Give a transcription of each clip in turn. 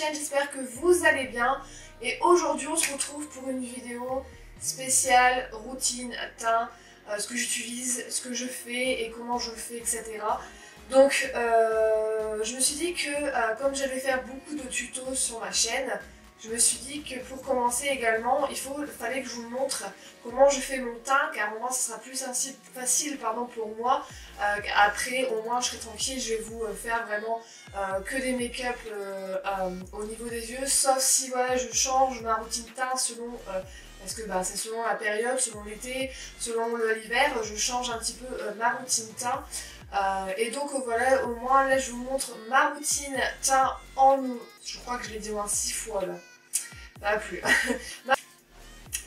chaîne, j'espère que vous allez bien. Et aujourd'hui on se retrouve pour une vidéo spéciale, routine, teint, ce que j'utilise, ce que je fais et comment je le fais, etc. Donc je me suis dit que comme j'allais faire beaucoup de tutos sur ma chaîne, je me suis dit que pour commencer également, il fallait que je vous montre comment je fais mon teint, car au moins ce sera plus facile pour moi. Après, au moins je serai tranquille, je vais vous faire vraiment que des make-up au niveau des yeux, sauf si voilà, je change ma routine teint selon, parce que c'est selon la période, selon l'été, selon l'hiver, je change un petit peu ma routine teint. Et donc voilà, au moins là je vous montre ma routine teint en... Je crois que je l'ai dit au moins 6 fois là. Pas plus.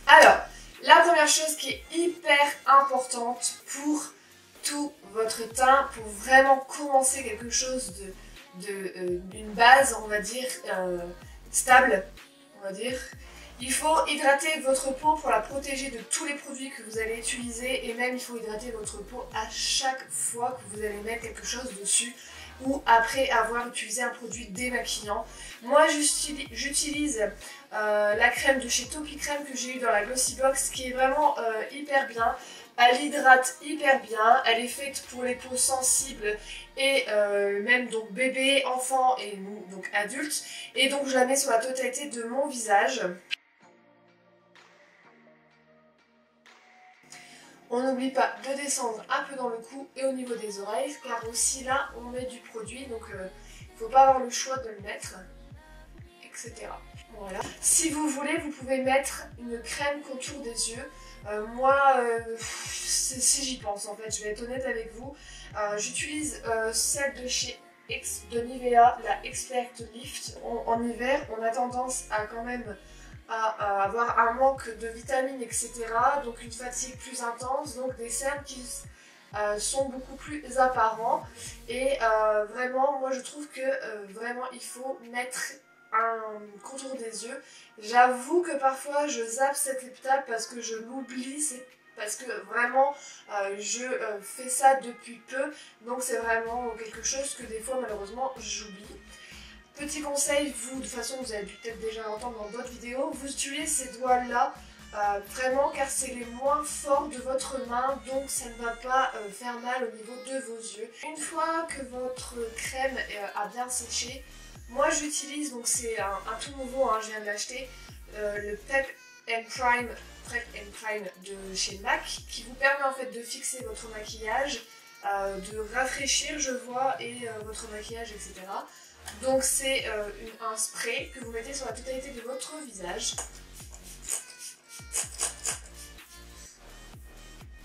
Alors, la première chose qui est hyper importante pour tout votre teint, pour vraiment commencer quelque chose d'une base, on va dire, stable, on va dire. Il faut hydrater votre peau pour la protéger de tous les produits que vous allez utiliser, et même il faut hydrater votre peau à chaque fois que vous allez mettre quelque chose dessus ou après avoir utilisé un produit démaquillant. Moi j'utilise la crème de chez Topicrème que j'ai eu dans la Glossy Box, qui est vraiment hyper bien. Elle hydrate hyper bien, elle est faite pour les peaux sensibles et même donc bébé, enfant et nous, donc adultes. Et donc je la mets sur la totalité de mon visage. On n'oublie pas de descendre un peu dans le cou et au niveau des oreilles, car aussi là on met du produit, donc il ne faut pas avoir le choix de le mettre, etc. Voilà. Si vous voulez, vous pouvez mettre une crème contour des yeux. Moi, si j'y pense en fait, je vais être honnête avec vous, j'utilise celle de chez Nivea, la Expert Lift. En hiver, on a tendance à quand même à avoir un manque de vitamines, etc. Donc une fatigue plus intense, donc des cernes qui sont beaucoup plus apparents. Et vraiment, moi je trouve que vraiment il faut mettre un contour des yeux. J'avoue que parfois je zappe cette étape parce que je l'oublie, parce que vraiment je fais ça depuis peu, donc c'est vraiment quelque chose que des fois malheureusement j'oublie. Petit conseil, vous, de toute façon vous avez dû peut-être déjà l'entendre dans d'autres vidéos, vous utilisez ces doigts là vraiment, car c'est les moins forts de votre main, donc ça ne va pas faire mal au niveau de vos yeux. Une fois que votre crème a bien séché, moi j'utilise, donc c'est un tout nouveau, hein, je viens de l'acheter, le Prep and Prime de chez MAC, qui vous permet en fait de fixer votre maquillage, de rafraîchir je vois, et votre maquillage, etc. Donc c'est un spray que vous mettez sur la totalité de votre visage.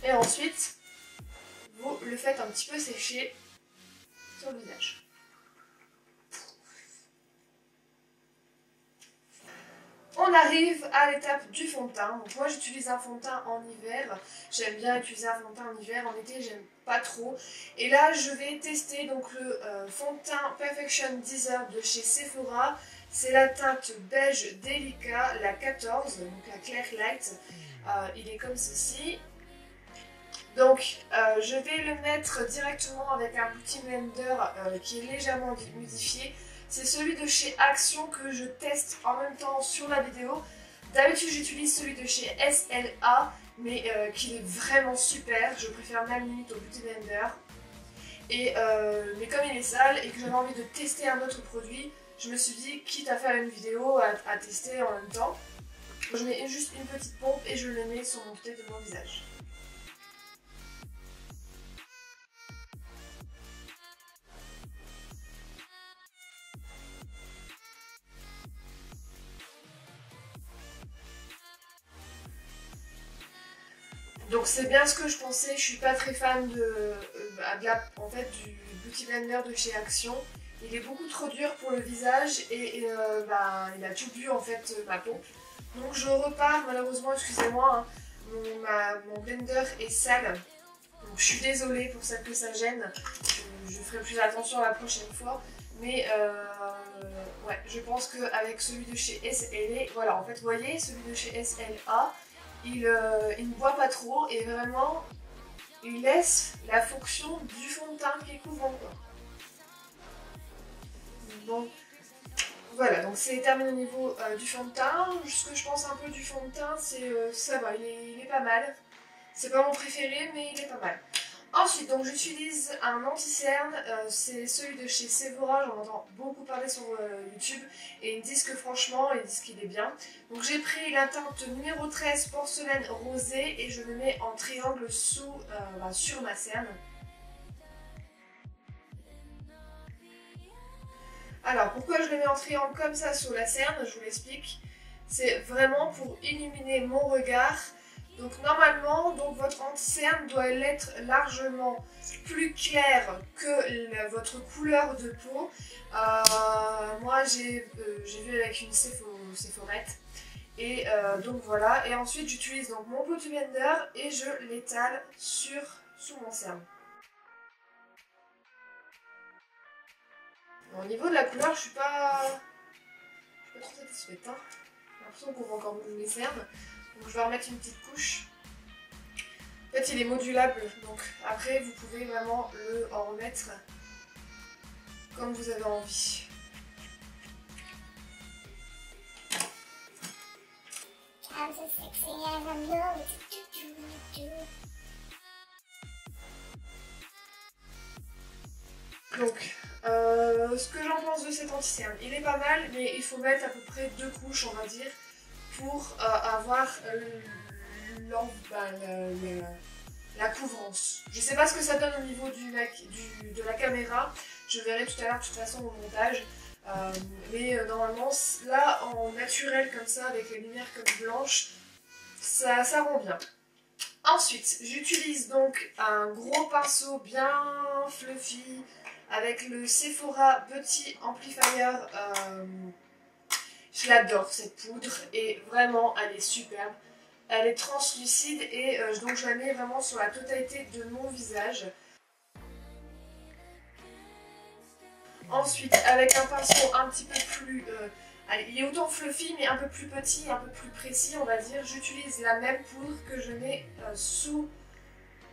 Et ensuite, vous le faites un petit peu sécher sur le visage. On arrive à l'étape du fond de teint. Donc moi j'utilise un fond de teint en hiver. J'aime bien utiliser un fond de teint en hiver. En été j'aime pas trop. Et là je vais tester donc le fond de teint Perfection Deserve de chez Sephora. C'est la teinte beige délicat, la 14, donc la Clear Light. Il est comme ceci. Donc je vais le mettre directement avec un beauty blender qui est légèrement modifié. C'est celui de chez Action que je teste en même temps sur la vidéo. D'habitude j'utilise celui de chez SLA, mais qui est vraiment super. Je préfère même limite au beauty blender. Mais comme il est sale et que j'avais envie de tester un autre produit, je me suis dit, quitte à faire une vidéo à tester en même temps, je mets juste une petite pompe et je le mets sur mon côté de mon visage. Donc c'est bien ce que je pensais, je suis pas très fan du Beauty Blender de chez Action. Il est beaucoup trop dur pour le visage et il a tout bu en fait ma peau. Donc je repars, malheureusement, excusez-moi, hein, mon blender est sale. Donc je suis désolée pour celle que ça gêne, je ferai plus attention la prochaine fois. Mais ouais, je pense qu'avec celui de chez SLA, voilà, en fait vous voyez, celui de chez SLA, il ne boit pas trop et vraiment il laisse la fonction du fond de teint qui est couvrant, quoi. Bon, Voilà, donc c'est terminé au niveau du fond de teint. Ce que je pense un peu du fond de teint, c'est ça va, il est pas mal. C'est pas mon préféré, mais il est pas mal. Ensuite, donc j'utilise un anti-cerne, c'est celui de chez Sephora, j'en entends beaucoup parler sur YouTube, et ils me disent que franchement, ils disent qu'il est bien. Donc j'ai pris la teinte numéro 13 porcelaine rosée, et je le mets en triangle sur ma cerne. Alors, pourquoi je le mets en triangle comme ça sur la cerne, je vous l'explique. C'est vraiment pour illuminer mon regard. Donc normalement, votre anti-cerne doit l'être largement plus clair que votre couleur de peau. Moi, j'ai vu avec une Sephorette. Et donc voilà. Et ensuite, j'utilise donc mon Beauty Blender et je l'étale sous mon cerne. Au niveau de la couleur, je suis pas trop satisfaite. Hein. J'ai l'impression qu'on voit encore mes cernes. Donc je vais remettre une petite couche. En fait, il est modulable, donc après vous pouvez vraiment en remettre comme vous avez envie. Donc, ce que j'en pense de cet anti-cerne, il est pas mal, mais il faut mettre à peu près 2 couches, on va dire, pour avoir la couvrance. Je sais pas ce que ça donne au niveau de la caméra, je verrai tout à l'heure de toute façon au montage. Mais normalement, là en naturel comme ça, avec les lumières comme blanches, ça rend bien. Ensuite, j'utilise donc un gros pinceau bien fluffy avec le Sephora Beauty Amplifier. Je l'adore cette poudre et vraiment elle est superbe. Elle est translucide et donc je la mets vraiment sur la totalité de mon visage. Ensuite, avec un pinceau un petit peu plus... il est autant fluffy mais un peu plus petit, un peu plus précis on va dire. J'utilise la même poudre que je mets sous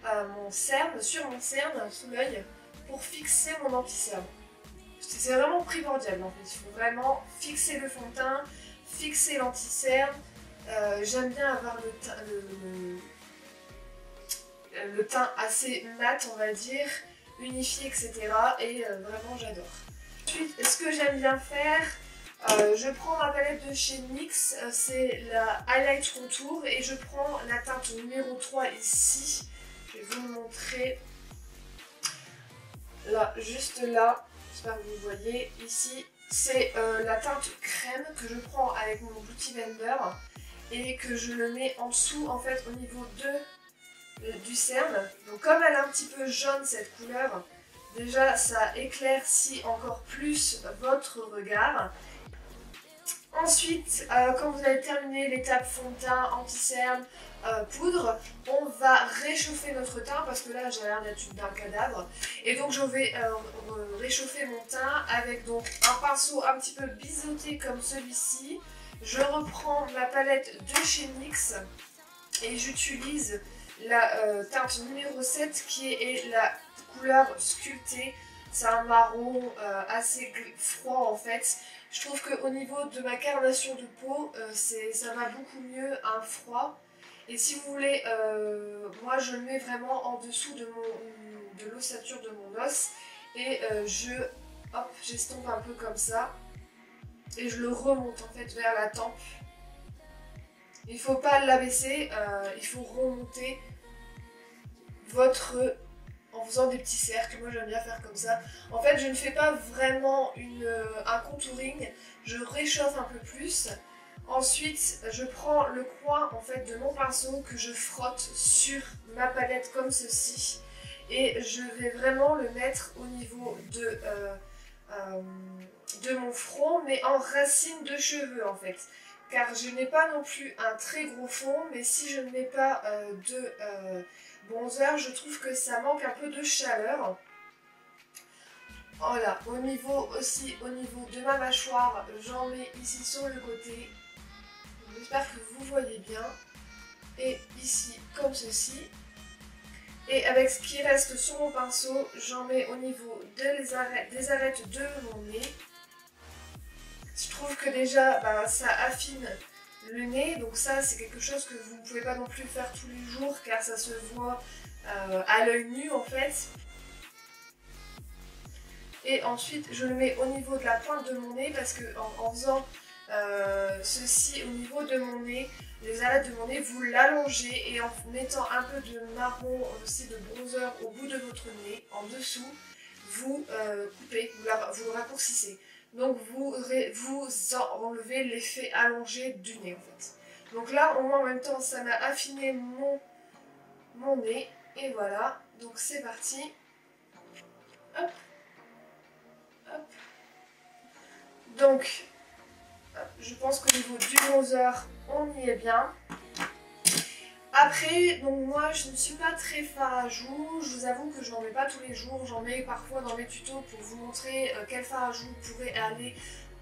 mon cerne, sur mon cerne, sous l'œil, pour fixer mon anti-cerne. C'est vraiment primordial en fait, il faut vraiment fixer le fond de teint, fixer l'anti-cerne. J'aime bien avoir le teint assez mat on va dire, unifié etc. Et vraiment j'adore. Ensuite, ce que j'aime bien faire, je prends ma palette de chez NYX, c'est la Highlight Contour et je prends la teinte numéro 3 ici. Je vais vous le montrer. Là, juste là, j'espère que vous voyez, ici, c'est la teinte crème que je prends avec mon Beauty Blender et que je le mets en dessous, en fait, au niveau du cerne. Donc comme elle est un petit peu jaune, cette couleur, déjà, ça éclaircit encore plus votre regard. Ensuite, quand vous avez terminé l'étape fond de teint, anti-cerne, poudre, on va réchauffer notre teint parce que là j'ai l'air d'être un cadavre. Et donc je vais réchauffer mon teint avec donc un pinceau un petit peu biseauté comme celui-ci. Je reprends ma palette de chez NYX et j'utilise la teinte numéro 7 qui est la couleur sculptée. C'est un marron assez froid en fait. Je trouve qu'au niveau de ma carnation de peau, ça va beaucoup mieux un froid. Et si vous voulez, moi je le mets vraiment en dessous de l'ossature de mon os. Et j'estompe un peu comme ça. Et je le remonte en fait vers la tempe. Il ne faut pas l'abaisser, il faut remonter en faisant des petits cercles. Moi j'aime bien faire comme ça. En fait je ne fais pas vraiment un contouring, je réchauffe un peu plus. Ensuite je prends le coin en fait de mon pinceau que je frotte sur ma palette comme ceci. Et je vais vraiment le mettre au niveau de mon front, mais en racine de cheveux en fait. Car je n'ai pas non plus un très gros fond, mais si je ne mets pas de bronzer, je trouve que ça manque un peu de chaleur. Voilà, au niveau de ma mâchoire, j'en mets ici sur le côté. J'espère que vous voyez bien. Et ici, comme ceci. Et avec ce qui reste sur mon pinceau, j'en mets au niveau des arêtes de mon nez. je trouve que déjà ça affine le nez, donc ça c'est quelque chose que vous ne pouvez pas non plus faire tous les jours car ça se voit à l'œil nu en fait. Et ensuite je le mets au niveau de la pointe de mon nez parce que en faisant ceci au niveau de mon nez, les arêtes de mon nez, vous l'allongez et en mettant un peu de marron aussi de bronzer au bout de votre nez, en dessous, vous coupez, vous le raccourcissez. Donc vous enlevez l'effet allongé du nez en fait. Donc là au moins en même temps ça m'a affiné mon nez et voilà, donc c'est parti. Hop, hop. Donc je pense qu'au niveau du bronzer on y est bien. Après, donc moi je ne suis pas très fard à joues, je vous avoue que je n'en mets pas tous les jours, j'en mets parfois dans mes tutos pour vous montrer quel fard à joues pourrait aller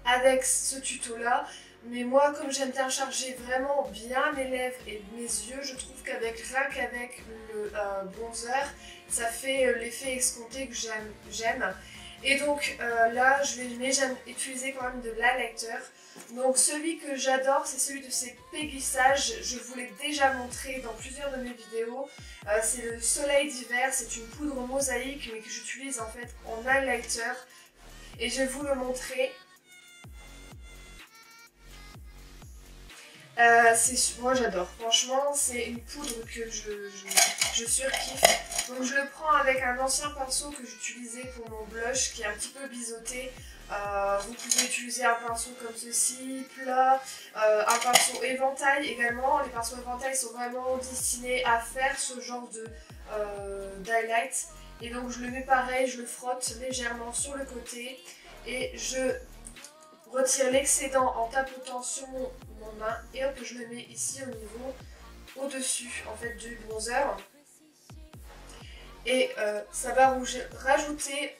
avec ce tuto là. Mais moi comme j'aime bien charger vraiment bien mes lèvres et mes yeux, je trouve qu'avec rien qu'avec le bronzer, ça fait l'effet escompté que j'aime. Et donc là j'aime utiliser quand même de l'highlighter. Donc celui que j'adore c'est celui de ces Peggy Sage, je vous l'ai déjà montré dans plusieurs de mes vidéos. C'est le Soleil d'hiver, c'est une poudre mosaïque mais que j'utilise en fait en highlighter. Et je vais vous le montrer. Moi j'adore, franchement c'est une poudre que je surkiffe. Donc je le prends avec un ancien pinceau que j'utilisais pour mon blush qui est un petit peu biseauté. Vous pouvez utiliser un pinceau comme ceci, plat, un pinceau éventail également. Les pinceaux éventail sont vraiment destinés à faire ce genre d'highlight. Et donc je le mets pareil, je le frotte légèrement sur le côté et je retire l'excédent en tapotant sur mon main et hop je le mets ici au niveau au-dessus en fait du bronzer. Et ça va rajouter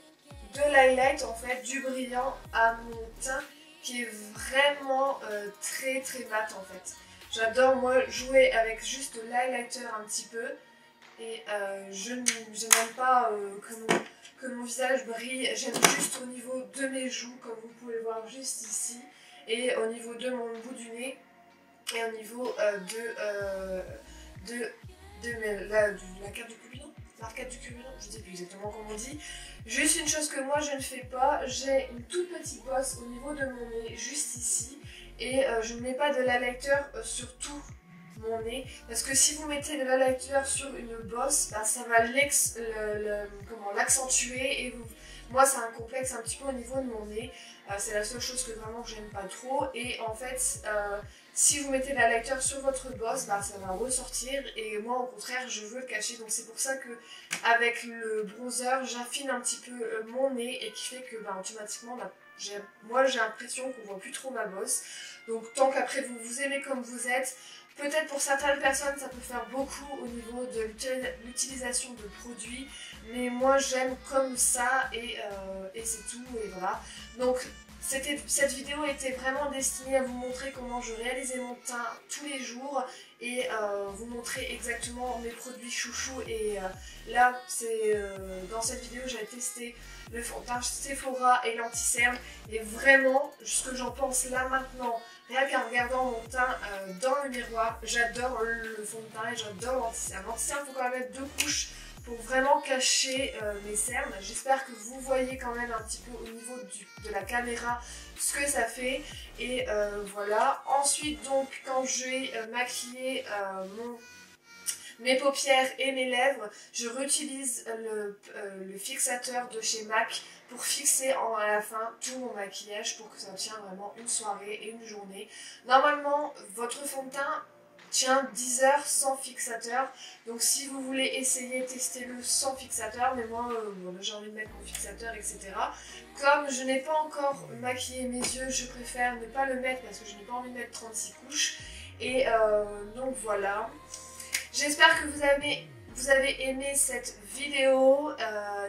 de l'highlight en fait, du brillant à mon teint qui est vraiment très mat en fait. J'adore moi jouer avec juste l'highlighter un petit peu et je n'aime pas que mon visage brille, j'aime juste au niveau de mes joues comme vous pouvez le voir juste ici et au niveau de mon bout du nez et au niveau de l'arcade du cubinon. L'arcade du cubinon, je ne sais plus exactement comment on dit. Juste une chose que moi je ne fais pas, j'ai une toute petite bosse au niveau de mon nez, juste ici. Et je ne mets pas de l'highlighter sur tout mon nez. Parce que si vous mettez de l'highlighter sur une bosse, bah, ça va l'accentuer. Et moi c'est un complexe un petit peu au niveau de mon nez. C'est la seule chose que vraiment j'aime pas trop. Et en fait, si vous mettez la highlighter sur votre bosse, bah, ça va ressortir et moi au contraire je veux le cacher. Donc c'est pour ça que avec le bronzer j'affine un petit peu mon nez et qui fait que bah, automatiquement moi j'ai l'impression qu'on voit plus trop ma bosse. Donc tant qu'après vous aimez comme vous êtes, peut-être pour certaines personnes ça peut faire beaucoup au niveau de l'utilisation de produits, mais moi j'aime comme ça et c'est tout et voilà. Donc cette vidéo était vraiment destinée à vous montrer comment je réalisais mon teint tous les jours et vous montrer exactement mes produits chouchous. Et là, dans cette vidéo, j'ai testé le fond de teint Sephora et l'anti-cerne et vraiment, ce que j'en pense là maintenant, rien qu'en regardant mon teint dans le miroir, j'adore le fond de teint et j'adore l'anti-cerne. L'anti-cerne, il faut quand même mettre 2 couches pour vraiment cacher mes cernes. J'espère que vous voyez quand même un petit peu au niveau de la caméra ce que ça fait. Et voilà. Ensuite, donc, quand j'ai maquillé mes paupières et mes lèvres, je réutilise le fixateur de chez MAC pour fixer à la fin tout mon maquillage pour que ça tienne vraiment une soirée et une journée. Normalement, votre fond de teint tient 10 heures sans fixateur, donc si vous voulez essayer, testez-le sans fixateur, mais moi j'ai envie de mettre mon fixateur, etc. Comme je n'ai pas encore maquillé mes yeux, je préfère ne pas le mettre parce que je n'ai pas envie de mettre 36 couches, et donc voilà. J'espère que vous avez aimé cette vidéo,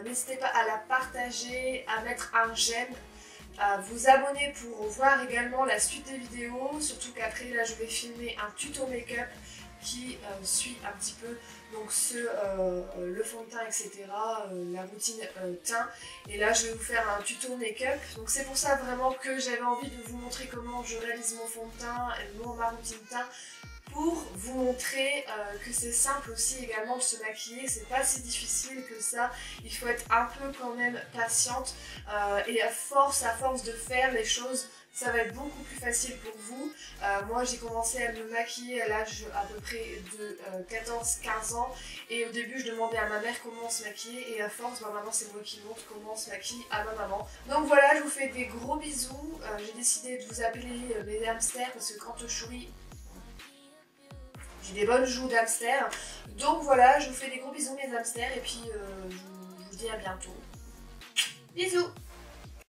n'hésitez pas à la partager, à mettre un j'aime, à vous abonner pour voir également la suite des vidéos, surtout qu'après là je vais filmer un tuto make-up qui suit un petit peu donc le fond de teint, etc., la routine teint. Et là je vais vous faire un tuto make-up. Donc c'est pour ça vraiment que j'avais envie de vous montrer comment je réalise mon fond de teint et ma routine teint, pour vous montrer que c'est simple aussi également de se maquiller, c'est pas si difficile que ça, il faut être un peu quand même patiente et à force de faire les choses, ça va être beaucoup plus facile pour vous. Moi j'ai commencé à me maquiller à l'âge à peu près de 14-15 ans et au début je demandais à ma mère comment on se maquillait et à force maintenant c'est moi qui montre comment on se maquille à ma maman. Donc voilà, je vous fais des gros bisous, j'ai décidé de vous appeler mes hamsters parce que quand je souris, j'ai des bonnes joues d'hamster. Donc voilà, je vous fais des gros bisous mes hamsters et puis je vous dis à bientôt. Bisous!